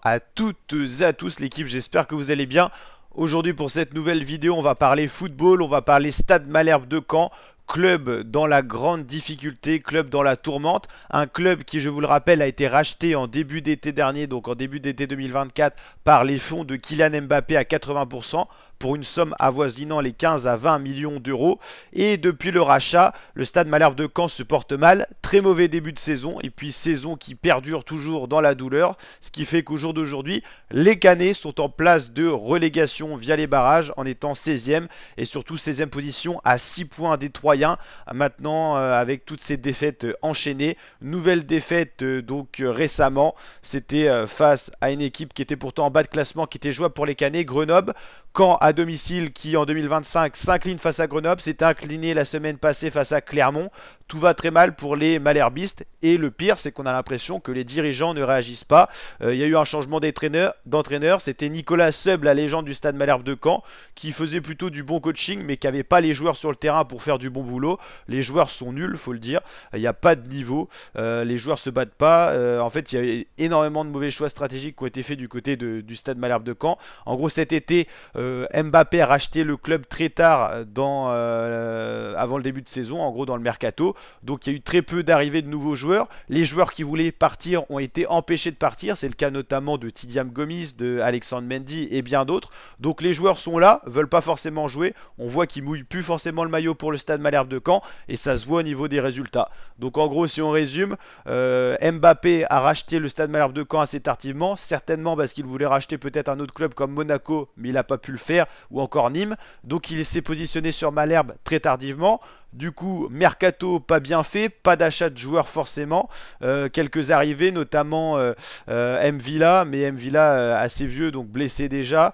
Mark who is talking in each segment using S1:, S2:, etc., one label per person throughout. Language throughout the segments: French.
S1: à toutes et à tous l'équipe, j'espère que vous allez bien. Aujourd'hui pour cette nouvelle vidéo, on va parler football, on va parler Stade Malherbe de Caen, club dans la grande difficulté, club dans la tourmente, un club qui, je vous le rappelle, a été racheté en début d'été dernier, donc en début d'été 2024, par les fonds de Kylian Mbappé à 80%, pour une somme avoisinant les 15 à 20 millions d'euros. Et depuis le rachat, le Stade Malherbe de Caen se porte mal, très mauvais début de saison, et puis saison qui perdure toujours dans la douleur, ce qui fait qu'au jour d'aujourd'hui, les Canets sont en place de relégation via les barrages en étant 16e, et surtout 16e position à 6 points des Troyens. Maintenant, avec toutes ces défaites enchaînées, nouvelle défaite récemment, c'était face à une équipe qui était pourtant en bas de classement, qui était jouable pour les Canets, Grenoble. Caen à domicile qui en 2025 s'incline face à Grenoble, s'est incliné la semaine passée face à Clermont. Tout va très mal pour les malherbistes et le pire c'est qu'on a l'impression que les dirigeants ne réagissent pas. Il y a eu un changement d'entraîneur, c'était Nicolas Seub, la légende du Stade Malherbe de Caen, qui faisait plutôt du bon coaching mais qui n'avait pas les joueurs sur le terrain pour faire du bon boulot. Les joueurs sont nuls, faut le dire, il n'y a pas de niveau, les joueurs se battent pas. En fait il y a énormément de mauvais choix stratégiques qui ont été faits du côté du Stade Malherbe de Caen. En gros cet été, Mbappé a racheté le club très tard avant le début de saison, en gros dans le mercato. Donc il y a eu très peu d'arrivées de nouveaux joueurs. Les joueurs qui voulaient partir ont été empêchés de partir. C'est le cas notamment de Tidiane Gomis, de Alexandre Mendy et bien d'autres. Donc les joueurs sont là, veulent pas forcément jouer. On voit qu'ils mouillent plus forcément le maillot pour le Stade Malherbe de Caen et ça se voit au niveau des résultats. Donc en gros, si on résume, Mbappé a racheté le Stade Malherbe de Caen assez tardivement, certainement parce qu'il voulait racheter peut-être un autre club comme Monaco, mais il n'a pas pu le faire, ou encore Nîmes. Donc il s'est positionné sur Malherbe très tardivement. Du coup, mercato pas bien fait, pas d'achat de joueurs forcément, quelques arrivées, notamment Mvila, mais Mvila assez vieux, donc blessé déjà,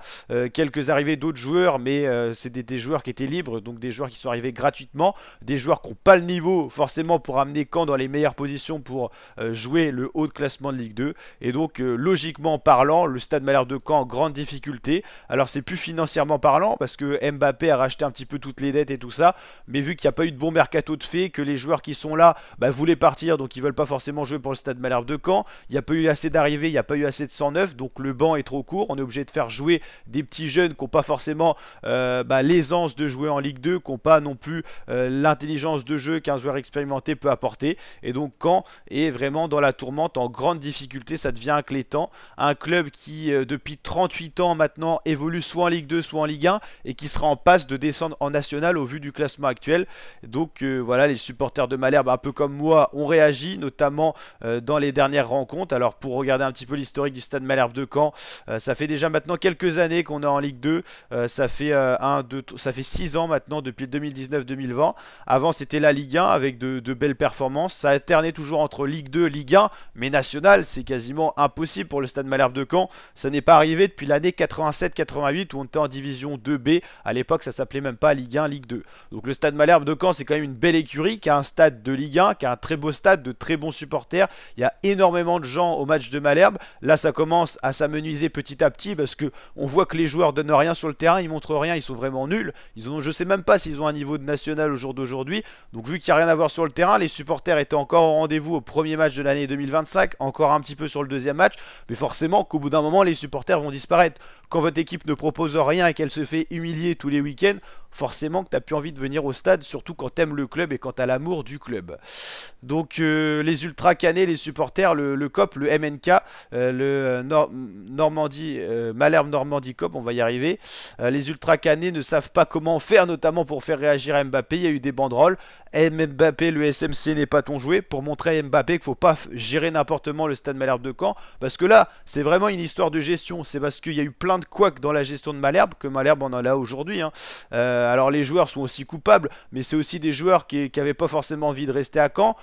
S1: quelques arrivées d'autres joueurs, mais c'est des joueurs qui étaient libres, donc des joueurs qui sont arrivés gratuitement, des joueurs qui n'ont pas le niveau forcément pour amener Caen dans les meilleures positions pour jouer le haut de classement de Ligue 2, et donc logiquement parlant, le Stade Malherbe de Caen en grande difficulté. Alors c'est plus financièrement parlant, parce que Mbappé a racheté un petit peu toutes les dettes et tout ça, mais vu qu'il n'y a pas eu de bon mercato de fait, que les joueurs qui sont là voulaient partir, donc ils veulent pas forcément jouer pour le Stade Malherbe de Caen. Il n'y a pas eu assez d'arrivées, il n'y a pas eu assez de 109, donc le banc est trop court. On est obligé de faire jouer des petits jeunes qui n'ont pas forcément l'aisance de jouer en Ligue 2, qui n'ont pas non plus l'intelligence de jeu qu'un joueur expérimenté peut apporter. Et donc Caen est vraiment dans la tourmente, en grande difficulté, ça devient inquiétant. Un club qui depuis 38 ans maintenant évolue soit en Ligue 2, soit en Ligue 1, et qui sera en passe de descendre en National au vu du classement actuel. Donc voilà, les supporters de Malherbe, un peu comme moi, ont réagi, notamment dans les dernières rencontres. Alors pour regarder un petit peu l'historique du Stade Malherbe de Caen, ça fait déjà maintenant quelques années qu'on est en Ligue 2. Ça fait 6 ans maintenant, depuis 2019-2020. Avant c'était la Ligue 1 avec de belles performances. Ça alternait toujours entre Ligue 2, Ligue 1, mais National, c'est quasiment impossible pour le Stade Malherbe de Caen. Ça n'est pas arrivé depuis l'année 87-88 où on était en division 2B. À l'époque, ça s'appelait même pas Ligue 1, Ligue 2. Donc le Stade Malherbe de Caen, c'est quand même une belle écurie, qui a un stade de Ligue 1, qui a un très beau stade, de très bons supporters. Il y a énormément de gens au match de Malherbe. Là, ça commence à s'amenuiser petit à petit parce que on voit que les joueurs donnent rien sur le terrain, ils montrent rien, ils sont vraiment nuls. Je sais même pas s'ils ont un niveau de national au jour d'aujourd'hui. Donc vu qu'il n'y a rien à voir sur le terrain, les supporters étaient encore au rendez-vous au premier match de l'année 2025, encore un petit peu sur le deuxième match, mais forcément qu'au bout d'un moment, les supporters vont disparaître. Quand votre équipe ne propose rien et qu'elle se fait humilier tous les week-ends, forcément que tu n'as plus envie de venir au stade, surtout quand tu aimes le club et quand tu as l'amour du club. Donc les ultra canets, les supporters, le COP, le MNK, Normandie, Malherbe Normandie COP, on va y arriver. Les ultra canets ne savent pas comment faire, notamment pour faire réagir Mbappé. Il y a eu des banderoles. Mbappé, le SMC n'est pas ton jouet, pour montrer à Mbappé qu'il ne faut pas gérer n'importe comment le Stade Malherbe de Caen, parce que là c'est vraiment une histoire de gestion. C'est parce qu'il y a eu plein de couacs dans la gestion de Malherbe que Malherbe en a là aujourd'hui, hein. Alors les joueurs sont aussi coupables, mais c'est aussi des joueurs qui n'avaient pas forcément envie de rester à Caen,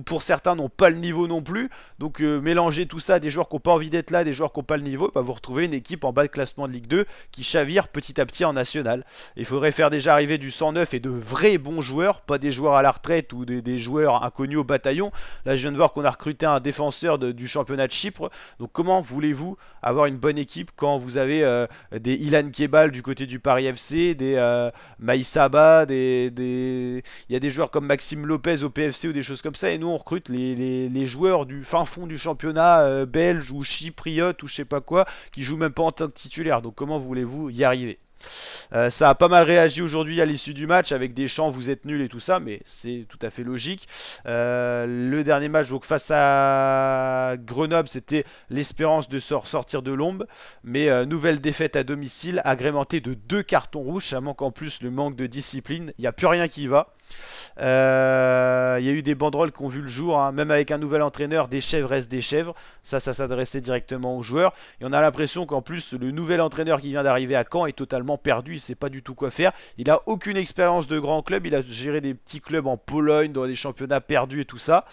S1: pour certains n'ont pas le niveau non plus. Donc mélanger tout ça, des joueurs qui n'ont pas envie d'être là, des joueurs qui n'ont pas le niveau, vous retrouvez une équipe en bas de classement de Ligue 2 qui chavire petit à petit en national. Il faudrait faire déjà arriver du 109 et de vrais bons joueurs, pas des joueurs à la retraite ou des joueurs inconnus au bataillon. Là je viens de voir qu'on a recruté un défenseur du championnat de Chypre. Donc comment voulez-vous avoir une bonne équipe quand vous avez des Ilan Kebal du côté du Paris FC, des Maïsaba, il y a des joueurs comme Maxime Lopez au PFC ou des choses comme ça, et nous on recrute les joueurs du fin fond du championnat belge ou chypriote ou je sais pas quoi, qui jouent même pas en tant que titulaire. Donc comment voulez-vous y arriver? Ça a pas mal réagi aujourd'hui à l'issue du match avec des chants vous êtes nuls et tout ça, mais c'est tout à fait logique. Le dernier match donc face à Grenoble, c'était l'espérance de se ressortir de l'ombre, mais nouvelle défaite à domicile agrémentée de 2 cartons rouges. Ça manque en plus le manque de discipline, il n'y a plus rien qui va. Il y a eu des banderoles qui ont vu le jour, hein. Même avec un nouvel entraîneur, des chèvres restent des chèvres. Ça s'adressait directement aux joueurs. Et on a l'impression qu'en plus, le nouvel entraîneur qui vient d'arriver à Caen est totalement perdu. Il ne sait pas du tout quoi faire. Il n'a aucune expérience de grand club. Il a géré des petits clubs en Pologne, dans des championnats perdus et tout ça.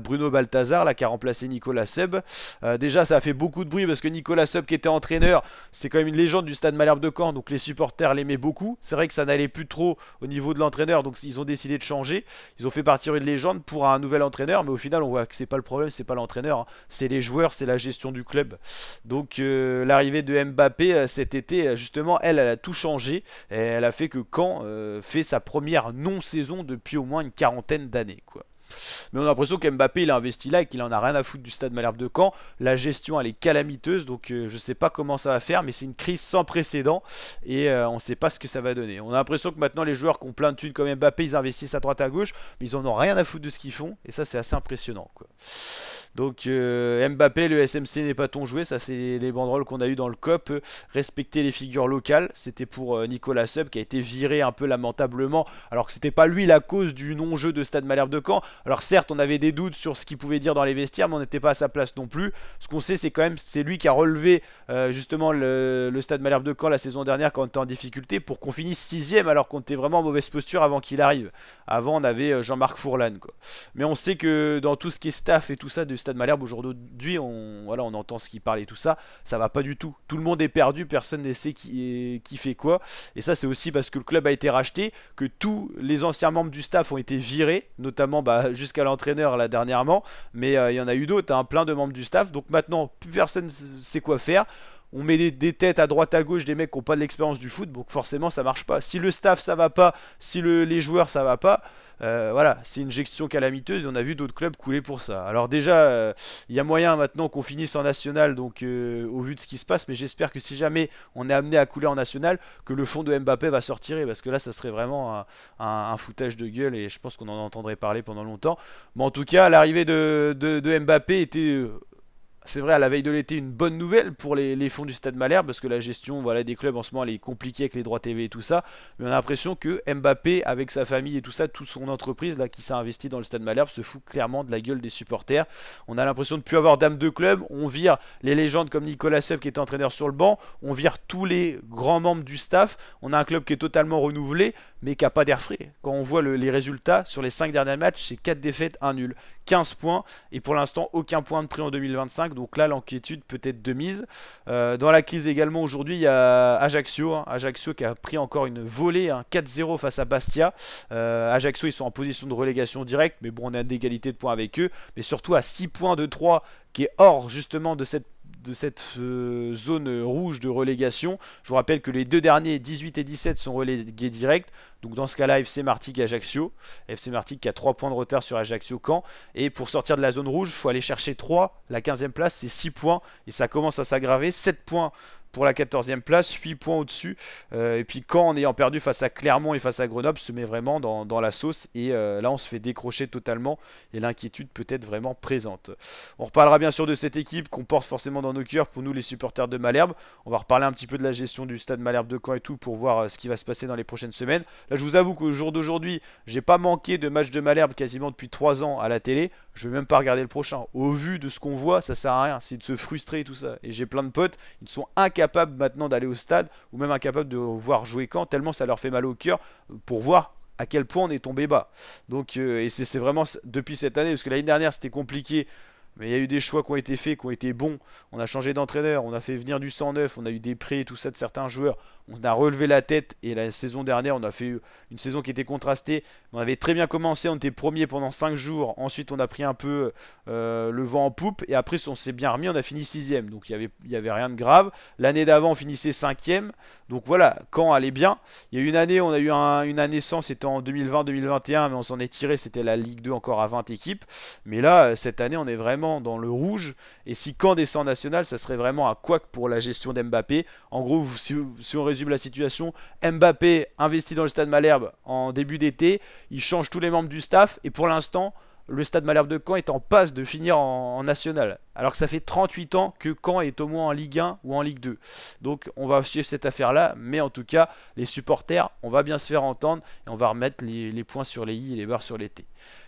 S1: Bruno Balthazar, là, qui a remplacé Nicolas Seub. Déjà, ça a fait beaucoup de bruit parce que Nicolas Seub, qui était entraîneur, c'est quand même une légende du Stade Malherbe de Caen. Donc les supporters l'aimaient beaucoup. C'est vrai que ça n'allait plus trop au niveau de l'entraîneur. Donc ils ont décidé de changer. Ils ont fait partir une légende pour un nouvel entraîneur, mais au final on voit que c'est pas le problème, c'est pas l'entraîneur, hein. C'est les joueurs, c'est la gestion du club. Donc l'arrivée de Mbappé cet été, justement, elle a tout changé. Et elle a fait que Caen fait sa première non-saison depuis au moins une quarantaine d'années, quoi. Mais on a l'impression qu'Mbappé il a investi là et qu'il en a rien à foutre du Stade Malherbe de Caen. La gestion elle est calamiteuse, donc je sais pas comment ça va faire, mais c'est une crise sans précédent et on sait pas ce que ça va donner. On a l'impression que maintenant les joueurs qui ont plein de thunes comme Mbappé, ils investissent à droite à gauche, mais ils en ont rien à foutre de ce qu'ils font et ça c'est assez impressionnant, quoi. Donc Mbappé, le SMC n'est pas ton jouet, ça c'est les banderoles qu'on a eu dans le COP. Respecter les figures locales, c'était pour Nicolas Seub qui a été viré un peu lamentablement, alors que c'était pas lui la cause du non-jeu de Stade Malherbe de Caen. Alors certes, on avait des doutes sur ce qu'il pouvait dire dans les vestiaires, mais on n'était pas à sa place non plus. Ce qu'on sait, c'est quand même c'est lui qui a relevé justement le Stade Malherbe de Caen la saison dernière quand on était en difficulté pour qu'on finisse 6ème alors qu'on était vraiment en mauvaise posture avant qu'il arrive. Avant, on avait Jean-Marc Fourlan, quoi. Mais on sait que dans tout ce qui est staff et tout ça du Stade Malherbe aujourd'hui, voilà, on entend ce qu'il parle et tout ça, ça va pas du tout. Tout le monde est perdu, personne ne sait qui fait quoi. Et ça, c'est aussi parce que le club a été racheté, que tous les anciens membres du staff ont été virés, notamment jusqu'à l'entraîneur là dernièrement, mais il y en a eu d'autres, hein, plein de membres du staff. Donc maintenant, plus personne sait quoi faire. On met des têtes à droite à gauche, des mecs qui n'ont pas de l'expérience du foot, donc forcément ça marche pas. Si le staff ça va pas, si les joueurs ça va pas, voilà, c'est une gestion calamiteuse et on a vu d'autres clubs couler pour ça. Alors déjà, il y a moyen maintenant qu'on finisse en national, donc au vu de ce qui se passe, mais j'espère que si jamais on est amené à couler en national, que le fonds de Mbappé va sortir, parce que là ça serait vraiment un foutage de gueule et je pense qu'on en entendrait parler pendant longtemps. Mais en tout cas, l'arrivée de Mbappé était... c'est vrai, à la veille de l'été, une bonne nouvelle pour les fonds du Stade Malherbe, parce que la gestion, voilà, des clubs en ce moment elle est compliquée avec les droits TV et tout ça. Mais on a l'impression que Mbappé, avec sa famille et tout ça, toute son entreprise là qui s'est investie dans le Stade Malherbe, se fout clairement de la gueule des supporters. On a l'impression de ne plus avoir d'âme de club. On vire les légendes comme Nicolas Seub qui était entraîneur sur le banc. On vire tous les grands membres du staff. On a un club qui est totalement renouvelé, mais qui n'a pas d'air frais. Quand on voit les résultats sur les 5 derniers matchs, c'est 4 défaites, 1 nul. 15 points et pour l'instant aucun point de prix en 2025, donc là l'inquiétude peut être de mise. Dans la crise également aujourd'hui il y a Ajaccio, hein. Ajaccio qui a pris encore une volée, hein, 4-0 face à Bastia. Ajaccio ils sont en position de relégation directe, mais bon on a d'égalité de points avec eux, mais surtout à 6 points de 3 qui est hors justement de cette zone rouge de relégation. Je vous rappelle que les deux derniers, 18 et 17, sont relégués direct. Donc dans ce cas-là, FC Martigues et Ajaccio. FC Martigues qui a 3 points de retard sur Ajaccio-Caen. Et pour sortir de la zone rouge, il faut aller chercher 3. La 15e place, c'est 6 points. Et ça commence à s'aggraver. 7 points pour la 14e place, 8 points au-dessus. Et puis Caen, en ayant perdu face à Clermont et face à Grenoble, se met vraiment dans la sauce. Et là, on se fait décrocher totalement. Et l'inquiétude peut être vraiment présente. On reparlera bien sûr de cette équipe qu'on porte forcément dans nos cœurs pour nous les supporters de Malherbe. On va reparler un petit peu de la gestion du stade Malherbe de Caen et tout pour voir ce qui va se passer dans les prochaines semaines. Là, je vous avoue qu'au jour d'aujourd'hui, j'ai pas manqué de match de Malherbe quasiment depuis 3 ans à la télé. Je vais même pas regarder le prochain. Au vu de ce qu'on voit, ça sert à rien. C'est de se frustrer et tout ça. Et j'ai plein de potes, ils sont incapables maintenant d'aller au stade ou même incapables de voir jouer Caen tellement ça leur fait mal au cœur pour voir à quel point on est tombé bas. Donc, et c'est vraiment depuis cette année, parce que l'année dernière c'était compliqué. Mais il y a eu des choix qui ont été faits, qui ont été bons. On a changé d'entraîneur, on a fait venir du sang neuf, on a eu des prêts et tout ça de certains joueurs. on a relevé la tête et la saison dernière, on a fait une saison qui était contrastée. On avait très bien commencé, on était premier pendant 5 jours. Ensuite, on a pris un peu le vent en poupe et après, on s'est bien remis, on a fini 6ème. Donc, il y avait rien de grave. L'année d'avant, on finissait 5ème. Donc voilà, Caen allait bien. Il y a une année, on a eu une année sans, c'était en 2020-2021, mais on s'en est tiré, c'était la Ligue 2 encore à 20 équipes. Mais là, cette année, on est vraiment dans le rouge. Et si Caen descend en national, ça serait vraiment un couac pour la gestion d'Mbappé. En gros, si on résume la situation, Mbappé investit dans le Stade Malherbe en début d'été, il change tous les membres du staff, et pour l'instant, le Stade Malherbe de Caen est en passe de finir en national. Alors que ça fait 38 ans que Caen est au moins en Ligue 1 ou en Ligue 2. Donc on va suivre cette affaire-là, mais en tout cas, les supporters, on va bien se faire entendre et on va remettre les points sur les i et les barres sur les t.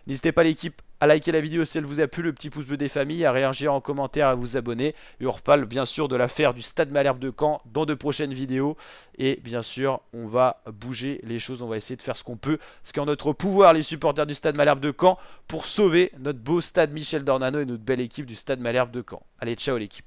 S1: N'hésitez pas l'équipe à liker la vidéo si elle vous a plu, le petit pouce bleu des familles, à réagir en commentaire, à vous abonner. Et on reparle bien sûr de l'affaire du Stade Malherbe de Caen dans de prochaines vidéos. Et bien sûr, on va bouger les choses, on va essayer de faire ce qu'on peut, ce qui est en notre pouvoir, les supporters du Stade Malherbe de Caen, pour sauver notre beau stade Michel Dornano et notre belle équipe du Stade Malherbe de Caen. Allez, ciao l'équipe.